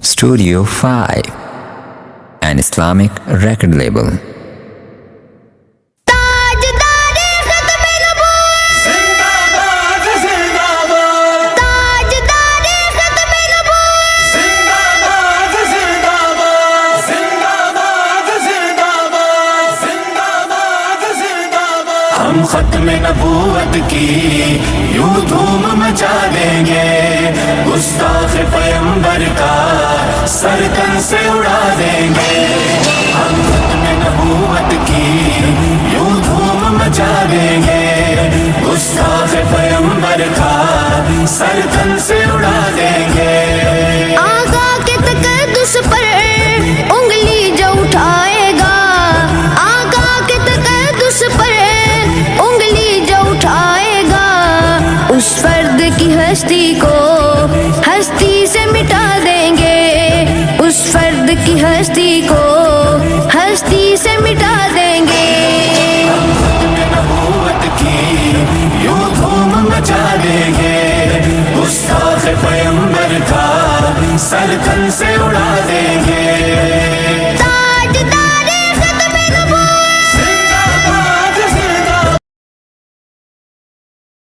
Studio 5, an Islamic record label. ہم ختم نبوت کی یوں دھوم مچا دیں گے، گستاخ پیغمبر کا سر تن سے اڑا دیں گے۔ ہم ختم نبوت کی یوں دھوم مچا دیں گے، گستاخ پیغمبر کا سر تن سے اڑا دیں گے۔ آقا کے تقدس پر انگلی جو اٹھائے گا، آقا کے تقدس پر انگلی جو اٹھائے گا، اس فرد کی ہستی کو ہستی سے مٹا دیں گے، اس فرد کی ہستی کو ہستی سے مٹا دیں گے۔ ہم ختم نبوت کی یوں دھوم مچا دیں گے، گستاخ پیغمبر کا سر تن سے اڑا دیں گے۔